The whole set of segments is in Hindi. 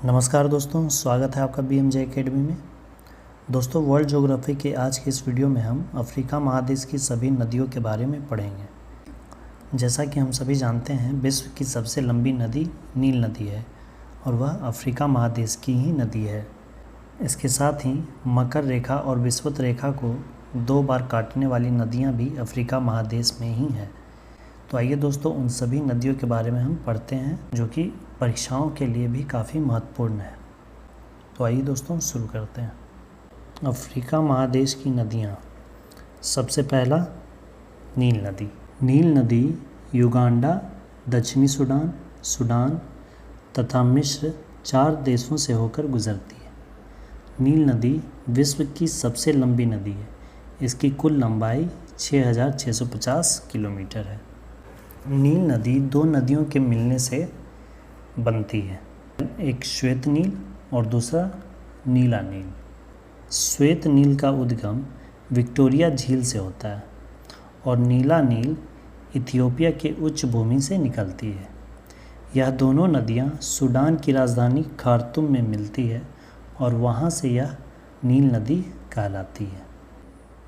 नमस्कार दोस्तों, स्वागत है आपका BMJ एकेडमी में। दोस्तों, वर्ल्ड ज्योग्राफी के आज के इस वीडियो में हम अफ्रीका महादेश की सभी नदियों के बारे में पढ़ेंगे। जैसा कि हम सभी जानते हैं, विश्व की सबसे लंबी नदी नील नदी है और वह अफ्रीका महादेश की ही नदी है। इसके साथ ही मकर रेखा और विषुवत रेखा को 2 बार काटने वाली नदियाँ भी अफ्रीका महादेश में ही हैं। तो आइए दोस्तों, उन सभी नदियों के बारे में हम पढ़ते हैं जो कि परीक्षाओं के लिए भी काफ़ी महत्वपूर्ण है। तो आइए दोस्तों, शुरू करते हैं। अफ्रीका महादेश की नदियाँ। सबसे पहला नील नदी। नील नदी युगांडा, दक्षिणी सूडान, सूडान तथा मिस्र 4 देशों से होकर गुजरती है। नील नदी विश्व की सबसे लंबी नदी है। इसकी कुल लंबाई 6650 किलोमीटर है। नील नदी 2 नदियों के मिलने से बनती है, एक श्वेत नील और दूसरा नीला नील। श्वेत नील का उद्गम विक्टोरिया झील से होता है और नीला नील इथियोपिया के उच्च भूमि से निकलती है। यह दोनों नदियाँ सूडान की राजधानी खार्तूम में मिलती है और वहाँ से यह नील नदी कहलाती है।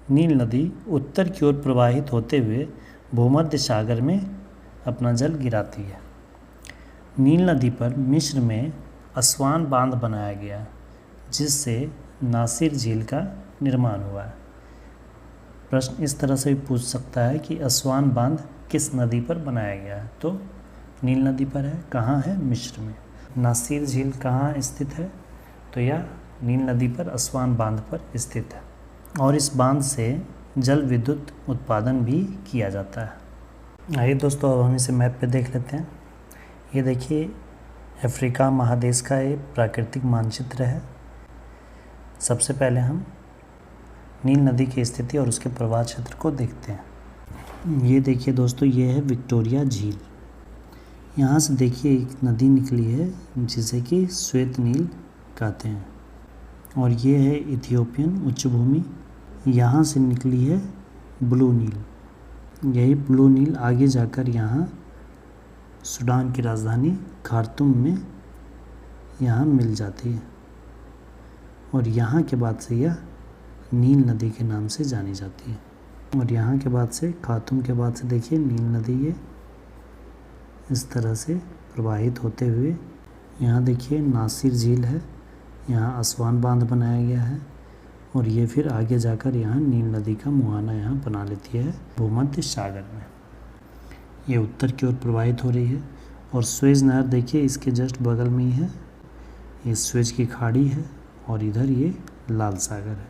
नील नदी उत्तर की ओर प्रवाहित होते हुए भूमध्य सागर में अपना जल गिराती है। नील नदी पर मिस्र में असवान बांध बनाया गया, जिससे नासिर झील का निर्माण हुआ है। प्रश्न इस तरह से भी पूछ सकता है कि असवान बांध किस नदी पर बनाया गया है, तो नील नदी पर है। कहाँ है? मिस्र में। नासिर झील कहाँ स्थित है? तो यह नील नदी पर असवान बांध पर स्थित है और इस बांध से जल विद्युत उत्पादन भी किया जाता है। आइए दोस्तों, अब हम इसे मैप पे देख लेते हैं। ये देखिए, अफ्रीका महादेश का एक प्राकृतिक मानचित्र है। सबसे पहले हम नील नदी की स्थिति और उसके प्रवाह क्षेत्र को देखते हैं। ये देखिए दोस्तों, ये है विक्टोरिया झील। यहाँ से देखिए एक नदी निकली है जिसे कि श्वेत नील कहते हैं और ये है इथियोपियन उच्च भूमि। यहाँ से निकली है ब्लू नील। यही ब्लू नील आगे जाकर यहाँ सूडान की राजधानी खार्तूम में यहाँ मिल जाती है और यहाँ के बाद से यह नील नदी के नाम से जानी जाती है। और यहाँ के बाद से खार्तूम के बाद से देखिए नील नदी ये इस तरह से प्रवाहित होते हुए यहाँ देखिए नासिर झील है, यहाँ असवान बांध बनाया गया है और ये फिर आगे जाकर यहाँ नील नदी का मुहाना यहाँ बना लेती है भूमध्य सागर में। ये उत्तर की ओर प्रवाहित हो रही है और स्वेज नहर देखिए इसके जस्ट बगल में ही है। ये स्वेज की खाड़ी है और इधर ये लाल सागर है।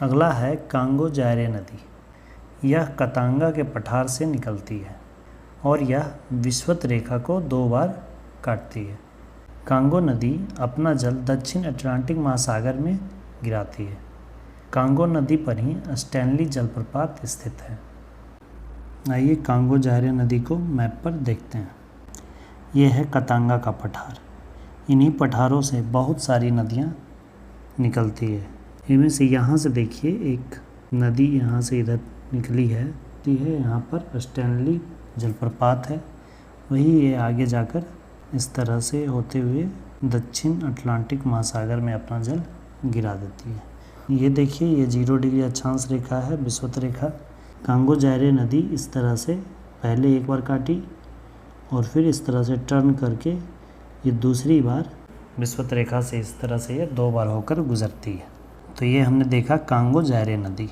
अगला है कांगो जायरे नदी। यह कतांगा के पठार से निकलती है और यह विषुवत रेखा को 2 बार काटती है। कांगो नदी अपना जल दक्षिण अटलांटिक महासागर में गिराती है। कांगो नदी पर ही स्टैनली जलप्रपात स्थित है। आइए कांगो जायरे नदी को मैप पर देखते हैं। यह है कतांगा का पठार। इन्हीं पठारों से बहुत सारी नदियाँ निकलती है। इनमें से यहाँ से देखिए एक नदी यहाँ से इधर निकली है, यहाँ पर स्टैनली जलप्रपात है। वही ये आगे जाकर इस तरह से होते हुए दक्षिण अटलांटिक महासागर में अपना जल गिरा देती है। ये देखिए, ये 0 डिग्री अक्षांश रेखा है, विषुवत रेखा। कांगो जायरे नदी इस तरह से पहले एक बार काटी और फिर इस तरह से टर्न करके ये दूसरी बार विषुवत रेखा से इस तरह से ये 2 बार होकर गुजरती है। तो ये हमने देखा कांगो जायरे नदी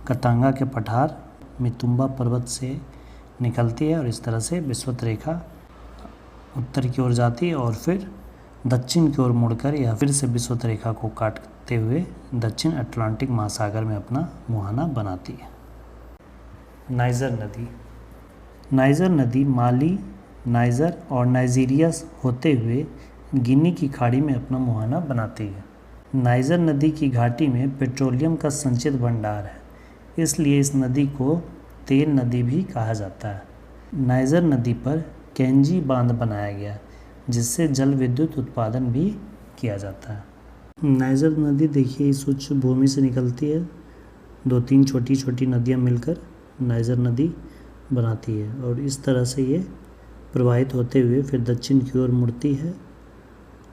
कतांगा के पठार मितुम्बा पर्वत से निकलती है और इस तरह से विषुवत रेखा उत्तर की ओर जाती है और फिर दक्षिण की ओर मुड़कर या फिर से विषुवत रेखा को काटते हुए दक्षिण अटलांटिक महासागर में अपना मुहाना बनाती है। नाइजर नदी। नाइजर नदी माली, नाइजर और नाइजीरिया होते हुए गिनी की खाड़ी में अपना मुहाना बनाती है। नाइजर नदी की घाटी में पेट्रोलियम का संचित भंडार है, इसलिए इस नदी को तेल नदी भी कहा जाता है। नाइजर नदी पर कैंजी बांध बनाया गया, जिससे जल विद्युत उत्पादन भी किया जाता है। नाइजर नदी देखिए इस उच्च भूमि से निकलती है। 2-3 छोटी छोटी नदियाँ मिलकर नाइजर नदी बनाती है और इस तरह से ये प्रवाहित होते हुए फिर दक्षिण की ओर मुड़ती है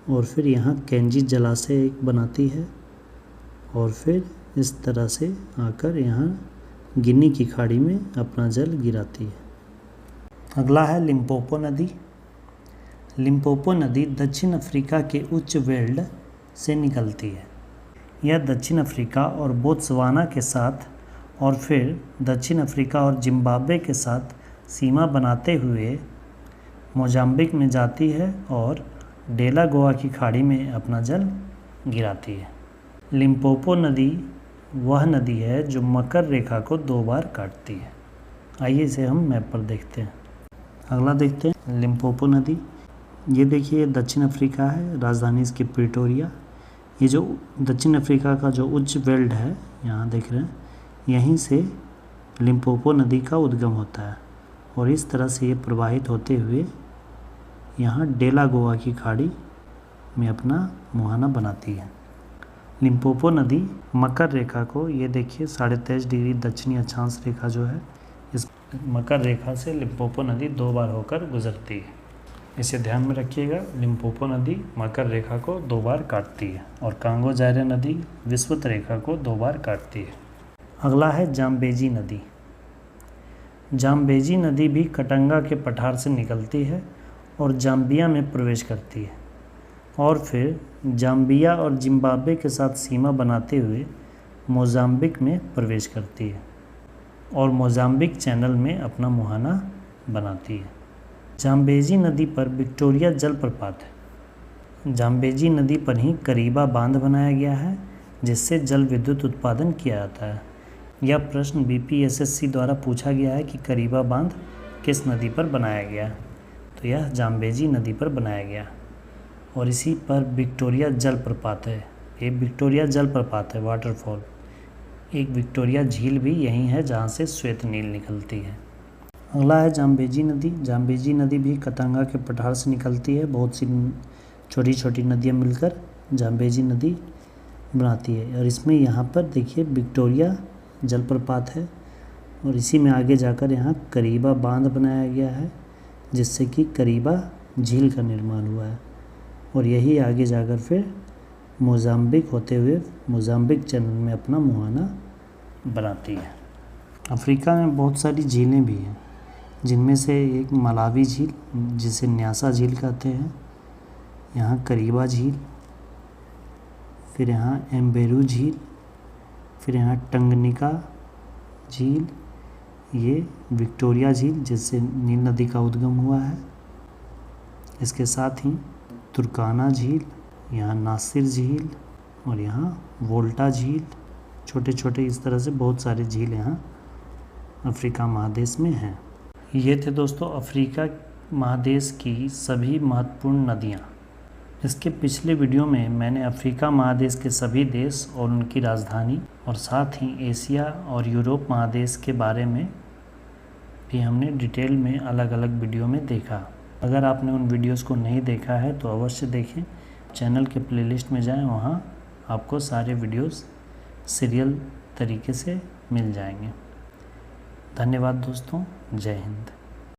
और फिर यहाँ कैंजी जलाशय एक बनाती है और फिर इस तरह से आकर यहाँ गिनी की खाड़ी में अपना जल गिराती है। अगला है लिम्पोपो नदी। लिम्पोपो नदी दक्षिण अफ्रीका के उच्च वेल्ड से निकलती है। यह दक्षिण अफ्रीका और बोत्सवाना के साथ और फिर दक्षिण अफ्रीका और जिम्बाब्वे के साथ सीमा बनाते हुए मोजाम्बिक में जाती है और डेलागोआ की खाड़ी में अपना जल गिराती है। लिम्पोपो नदी वह नदी है जो मकर रेखा को 2 बार काटती है। आइए इसे हम मैप पर देखते हैं। अगला देखते हैं लिम्पोपो नदी। ये देखिए दक्षिण अफ्रीका है, राजधानी इसकी प्रिटोरिया। ये जो दक्षिण अफ्रीका का जो उच्च बेल्ट है यहाँ देख रहे हैं, यहीं से लिम्पोपो नदी का उद्गम होता है और इस तरह से ये प्रवाहित होते हुए यहाँ डेलागोआ की खाड़ी में अपना मुहाना बनाती है। लिम्पोपो नदी मकर रेखा को, ये देखिए 23.5 डिग्री दक्षिणी अक्षांश रेखा जो है, इस मकर रेखा से लिम्पोपो नदी 2 बार होकर गुजरती है। इसे ध्यान में रखिएगा, लिम्पोपो नदी मकर रेखा को 2 बार काटती है और कांगो जायरे नदी विषुवत रेखा को 2 बार काटती है। अगला है जाम्बेजी नदी। जाम्बेजी नदी भी कटंगा के पठार से निकलती है और जाम्बिया में प्रवेश करती है और फिर जाम्बिया और जिम्बाब्वे के साथ सीमा बनाते हुए मोजाम्बिक में प्रवेश करती है और मोजाम्बिक चैनल में अपना मुहाना बनाती है। जाम्बेजी नदी पर विक्टोरिया जलप्रपात है। जाम्बेजी नदी पर ही करीबा बांध बनाया गया है जिससे जल विद्युत उत्पादन किया जाता है। यह प्रश्न BPSSC द्वारा पूछा गया है कि करीबा बांध किस नदी पर बनाया गया, तो यह जाम्बेजी नदी पर बनाया गया और इसी पर विक्टोरिया जलप्रपात है। ये विक्टोरिया जलप्रपात है, वाटरफॉल। एक विक्टोरिया झील भी यहीं है जहाँ से श्वेत नील निकलती है। अगला है जाम्बेजी नदी। जाम्बेजी नदी भी कटंगा के पठार से निकलती है। बहुत सी छोटी छोटी नदियाँ मिलकर जाम्बेजी नदी बनाती है और इसमें यहाँ पर देखिए विक्टोरिया जलप्रपात है और इसी में आगे जाकर यहाँ करीबा बांध बनाया गया है जिससे कि करीबा झील का निर्माण हुआ है और यही आगे जाकर फिर मोजाम्बिक होते हुए मोजाम्बिक चैनल में अपना मुहाना बनाती है। अफ्रीका में बहुत सारी झीलें भी हैं जिनमें से एक मलावी झील जिसे न्यासा झील कहते हैं, यहाँ करीबा झील, फिर यहाँ एम्बेरू झील, फिर यहाँ टंगनिका झील, ये विक्टोरिया झील जिससे नील नदी का उद्गम हुआ है। इसके साथ ही तुर्काना झील, यहाँ नासिर झील और यहाँ वोल्टा झील, छोटे छोटे इस तरह से बहुत सारे झील यहाँ अफ्रीका महादेश में हैं। ये थे दोस्तों अफ्रीका महादेश की सभी महत्वपूर्ण नदियाँ। इसके पिछले वीडियो में मैंने अफ्रीका महादेश के सभी देश और उनकी राजधानी और साथ ही एशिया और यूरोप महादेश के बारे में भी हमने डिटेल में अलग अलग वीडियो में देखा। अगर आपने उन वीडियोस को नहीं देखा है तो अवश्य देखें। चैनल के प्लेलिस्ट में जाएं, वहाँ आपको सारे वीडियोस सीरियल तरीके से मिल जाएंगे। धन्यवाद दोस्तों, जय हिंद।